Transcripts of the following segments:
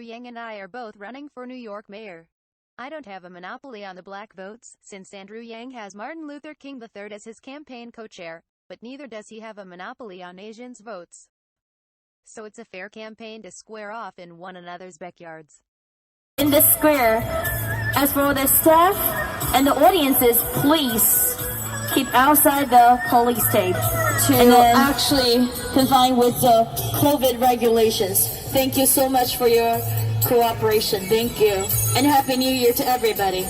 Yang and I are both running for New York mayor. I don't have a monopoly on the black votes, since Andrew Yang has Martin Luther King III as his campaign co-chair, but neither does he have a monopoly on Asians' votes. So it's a fair campaign to square off in one another's backyards. In the square, as for the staff and the audiences, please keep outside the police tape to actually comply with the COVID regulations. Thank you so much for your cooperation. Thank you. And Happy New Year to everybody.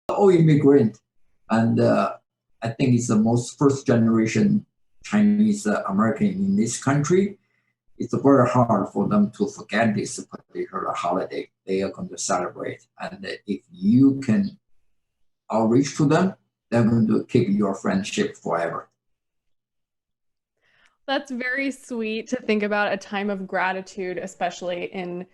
All immigrant, and I think it's the most first generation Chinese American in this country. It's very hard for them to forget this particular holiday they are going to celebrate. And if you can outreach to them, they're going to keep your friendship forever. That's very sweet to think about a time of gratitude, especially in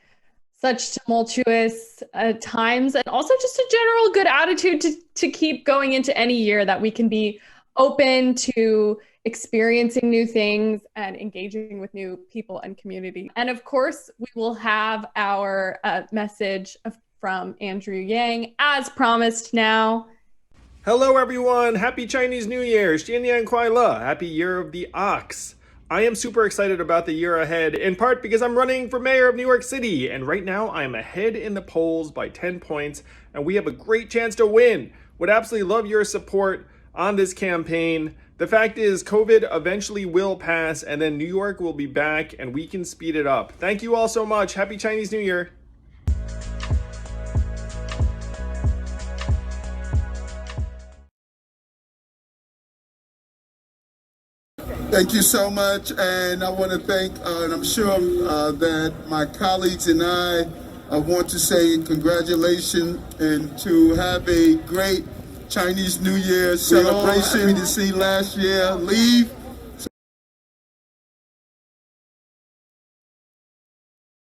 such tumultuous times, and also just a general good attitude to keep going into any year, that we can be open to experiencing new things and engaging with new people and community. And of course, we will have our message from Andrew Yang as promised now. Hello everyone, happy Chinese New Year, 新年快乐, happy year of the ox. I am super excited about the year ahead, in part because I'm running for mayor of New York City, and right now I am ahead in the polls by 10 points, and we have a great chance to win. Would absolutely love your support on this campaign. The fact is, COVID eventually will pass, and then New York will be back, and we can speed it up. Thank you all so much. Happy Chinese New Year. Thank you so much, and I want to thank, and I'm sure that my colleagues and I want to say congratulations and to have a great Chinese New Year celebration. Happy to see last year leave,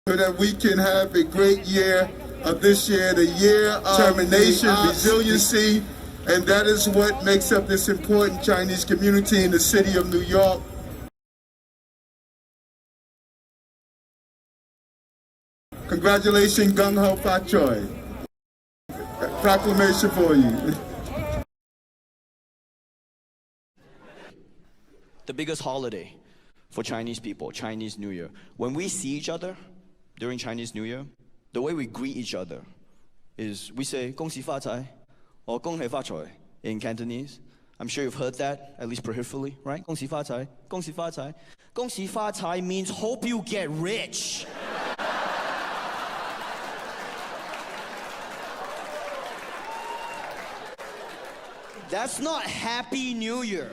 so that we can have a great year this year, the year of determination, resiliency. And that is what makes up this important Chinese community in the city of New York. Congratulations, Gung Ho Fa Choi. Proclamation for you. The biggest holiday for Chinese people, Chinese New Year. When we see each other during Chinese New Year, the way we greet each other is we say, 恭喜发财. Or 恭喜发财 in Cantonese. I'm sure you've heard that, at least peripherally, right? 恭喜发财, 恭喜发财. 恭喜发财 means hope you get rich. That's not Happy New Year.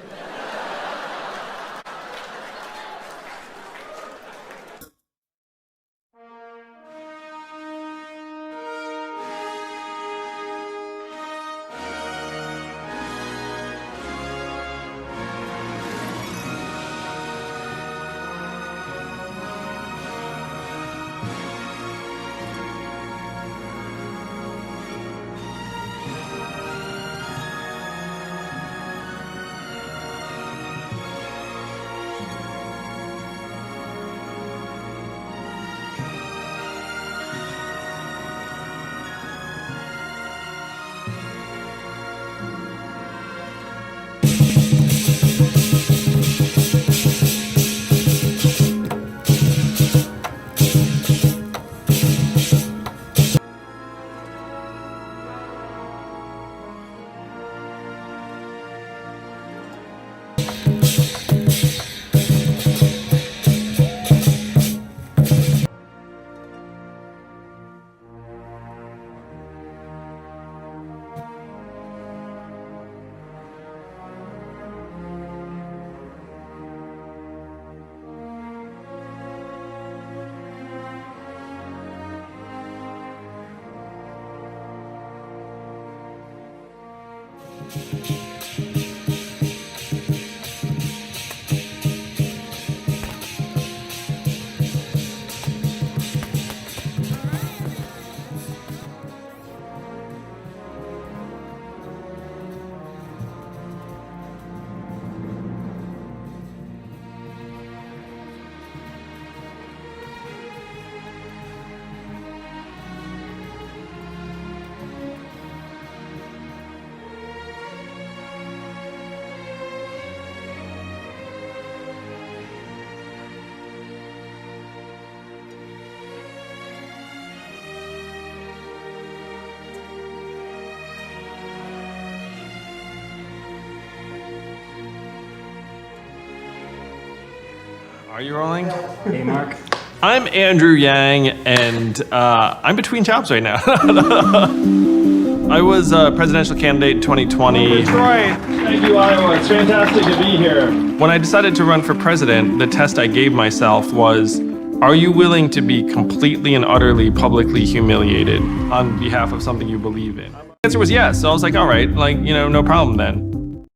Are you rolling? Hey, Mark. I'm Andrew Yang, and I'm between jobs right now. I was a presidential candidate in 2020. Detroit. Thank you, Iowa. It's fantastic to be here. When I decided to run for president, the test I gave myself was, are you willing to be completely and utterly publicly humiliated on behalf of something you believe in? The answer was yes. So I was like, all right, no problem then.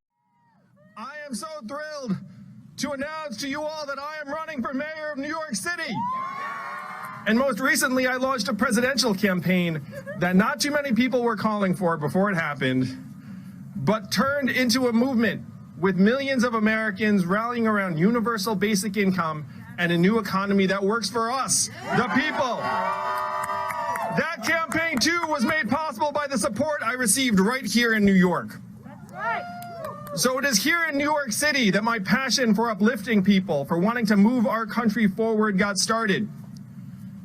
I am so thrilled to announce to you all that I am running for mayor of New York City. And most recently, I launched a presidential campaign that not too many people were calling for before it happened, but turned into a movement with millions of Americans rallying around universal basic income and a new economy that works for us, the people. That campaign, too, was made possible by the support I received right here in New York. So it is here in New York City that my passion for uplifting people, for wanting to move our country forward, got started.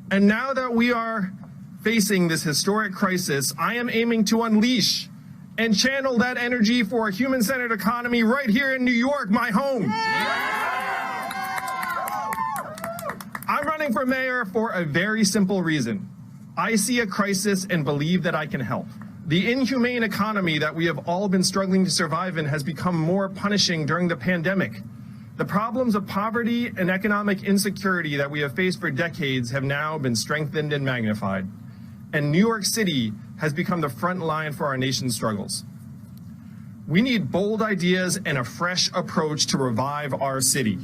And now that we are facing this historic crisis, I am aiming to unleash and channel that energy for a human-centered economy right here in New York, my home. I'm running for mayor for a very simple reason. I see a crisis and believe that I can help. The inhumane economy that we have all been struggling to survive in has become more punishing during the pandemic. The problems of poverty and economic insecurity that we have faced for decades have now been strengthened and magnified. And New York City has become the front line for our nation's struggles. We need bold ideas and a fresh approach to revive our city.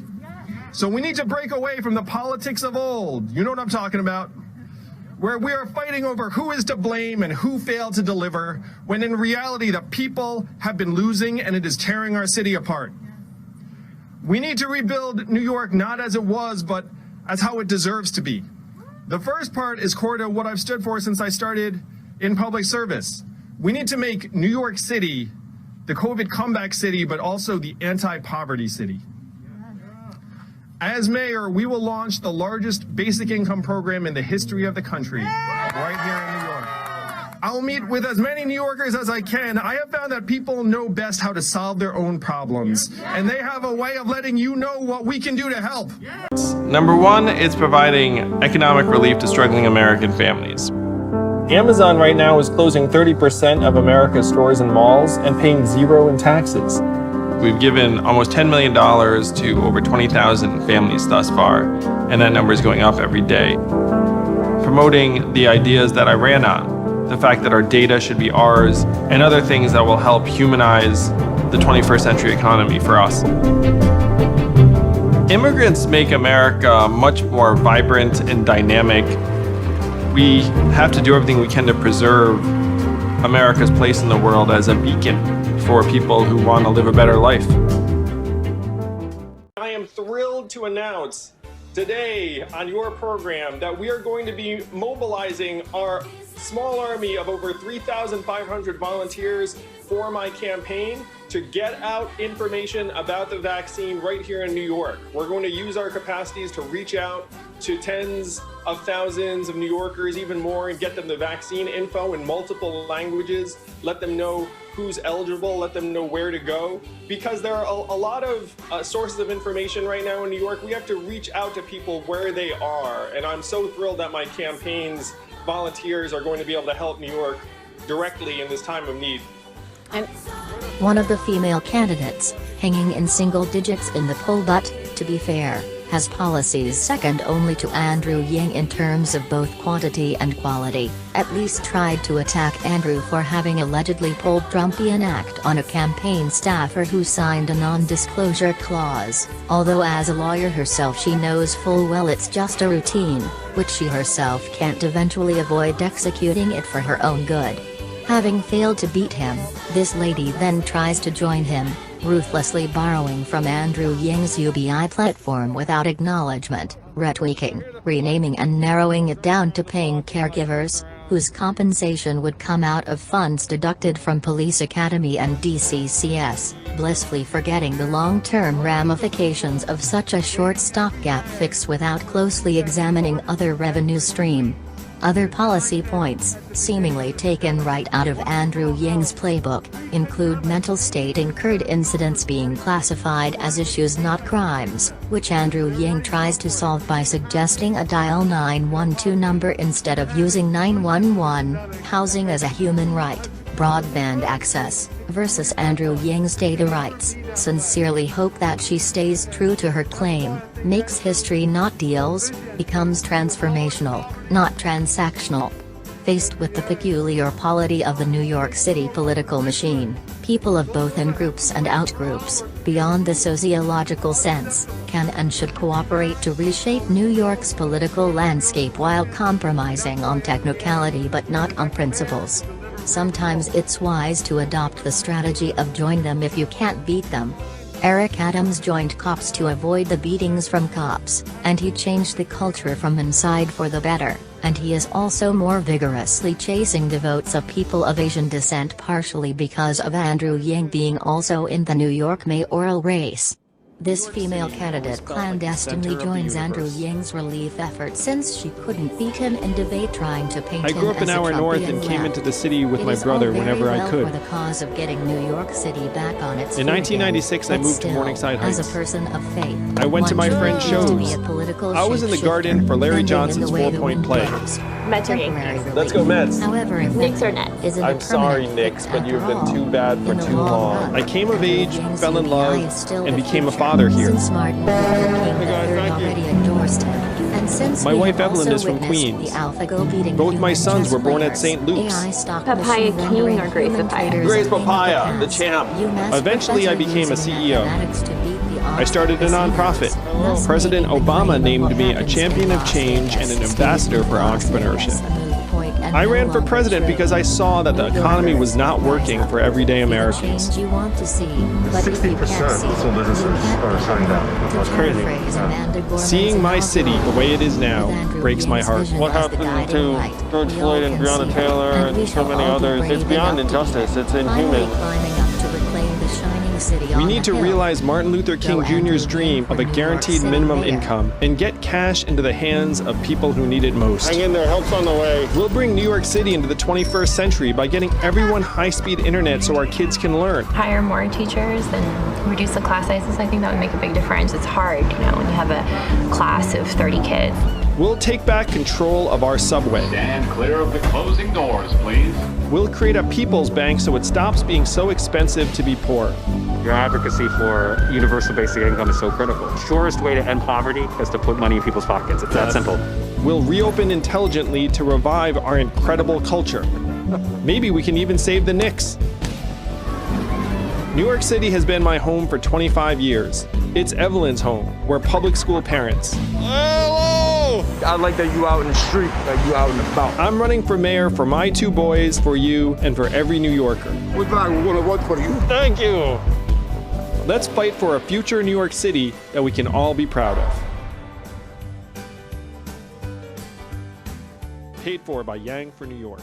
So we need to break away from the politics of old. You know what I'm talking about? Where we are fighting over who is to blame and who failed to deliver, when in reality the people have been losing and it is tearing our city apart. We need to rebuild New York not as it was, but as how it deserves to be. The first part is core to what I've stood for since I started in public service. We need to make New York City the COVID comeback city, but also the anti-poverty city. As mayor, we will launch the largest basic income program in the history of the country, right here in New York. I will meet with as many New Yorkers as I can. I have found that people know best how to solve their own problems, and they have a way of letting you know what we can do to help. Number one, it's providing economic relief to struggling American families. Amazon right now is closing 30% of America's stores and malls and paying zero in taxes. We've given almost $10 million to over 20,000 families thus far, and that number is going up every day. Promoting the ideas that I ran on, the fact that our data should be ours, and other things that will help humanize the 21st century economy for us. Immigrants make America much more vibrant and dynamic. We have to do everything we can to preserve America's place in the world as a beacon for people who want to live a better life. I am thrilled to announce today on your program that we are going to be mobilizing our small army of over 3,500 volunteers for my campaign to get out information about the vaccine right here in New York. We're going to use our capacities to reach out to tens of thousands of New Yorkers, even more, and get them the vaccine info in multiple languages, let them know who's eligible, let them know where to go. Because there are a lot of sources of information right now in New York, we have to reach out to people where they are. And I'm so thrilled that my campaign's volunteers are going to be able to help New York directly in this time of need. One of the female candidates, hanging in single digits in the poll, but, to be fair, has policies second only to Andrew Yang in terms of both quantity and quality, at least tried to attack Andrew for having allegedly pulled Trumpian act on a campaign staffer who signed a non-disclosure clause, although as a lawyer herself she knows full well it's just a routine, which she herself can't eventually avoid executing it for her own good. Having failed to beat him, this lady then tries to join him, ruthlessly borrowing from Andrew Yang's UBI platform without acknowledgement, retweaking, renaming and narrowing it down to paying caregivers, whose compensation would come out of funds deducted from Police Academy and DCCS, blissfully forgetting the long-term ramifications of such a short stopgap fix without closely examining other revenue stream. Other policy points, seemingly taken right out of Andrew Yang's playbook, include mental state incurred incidents being classified as issues not crimes, which Andrew Yang tries to solve by suggesting a dial 912 number instead of using 911, housing as a human right, broadband access, versus Andrew Yang's data rights, sincerely hope that she stays true to her claim, makes history not deals, becomes transformational, not transactional. Faced with the peculiar polity of the New York City political machine, people of both in-groups and out-groups, beyond the sociological sense, can and should cooperate to reshape New York's political landscape while compromising on technicality but not on principles. Sometimes it's wise to adopt the strategy of join them if you can't beat them. Eric Adams joined cops to avoid the beatings from cops, and he changed the culture from inside for the better, and he is also more vigorously chasing the votes of people of Asian descent partially because of Andrew Yang being also in the New York mayoral race. This female candidate clandestinely joins Andrew Yang's relief effort since she couldn't beat him in debate trying to paint him as a I grew up an hour north and came into the city with my brother whenever I could. For the cause of getting New York City back on its In 1996, I moved to Morningside Heights. As a person of faith, I went to my friend's shows. I was in the garden for Larry Johnson's 4-point play. Mets or Yankees? Let's go Mets. However, if Knicks or Nets? I'm sorry, Knicks, but you've been too bad for too long. I came of age, fell in love, and became a father here. Since Martin Luther King III already endorsed him, and since My we wife have Evelyn also is from witnessed Queens. the AlphaGo beating Both my human sons chess were born at players, St. Luke's. AI stock Papaya machine King rendering or Grace human Papaya? traders Grace a thing of Papaya, the past. champ. UMass Eventually, I professor became a using CEO. mathematics to beat the I started a nonprofit. thus President making the Obama claim named what me a happens champion to of Las change and Vegas an stays ambassador for Las entrepreneurship. Vegas a moot point and I no ran for longer president true. because I saw that the New economy was Yorkers, not working rise for up. everyday Be the Americans. change you want to see, but if you can't see, of small businesses you can't are be shutting down. To That's crazy. paraphrase Amanda Gorman's Seeing my city the way it is now with Andrew breaks my Yang's heart. vision What as the happened guiding to light, George we all Floyd and can Breonna see, Taylor and we and so shall many all be others? brave It's beyond enough to injustice. do it. It's Finally inhuman. climbing up to reclaim the shining city We on need the to hill. realize Martin Luther King Go Andrew Jr.'s dream Yang of a for New York guaranteed City minimum Mayor. income and get cash into the hands of people who need it most. Hang in there, help's on the way. We'll bring New York City into the 21st century by getting everyone high-speed internet so our kids can learn. Hire more teachers and reduce the class sizes. I think that would make a big difference. It's hard, when you have a class of 30 kids. We'll take back control of our subway. Stand clear of the closing doors, please. We'll create a people's bank so it stops being so expensive to be poor. Your advocacy for universal basic income is so critical. The surest way to end poverty is to put money in people's pockets. It's that simple. We'll reopen intelligently to revive our incredible culture. Maybe we can even save the Knicks. New York City has been my home for 25 years. It's Evelyn's home. We're public school parents. Hello! I like that you out in the street, like you out and about. I'm running for mayor for my 2 boys, for you, and for every New Yorker. We're glad we're going to work for you. Thank you. Let's fight for a future New York City that we can all be proud of. Paid for by Yang for New York.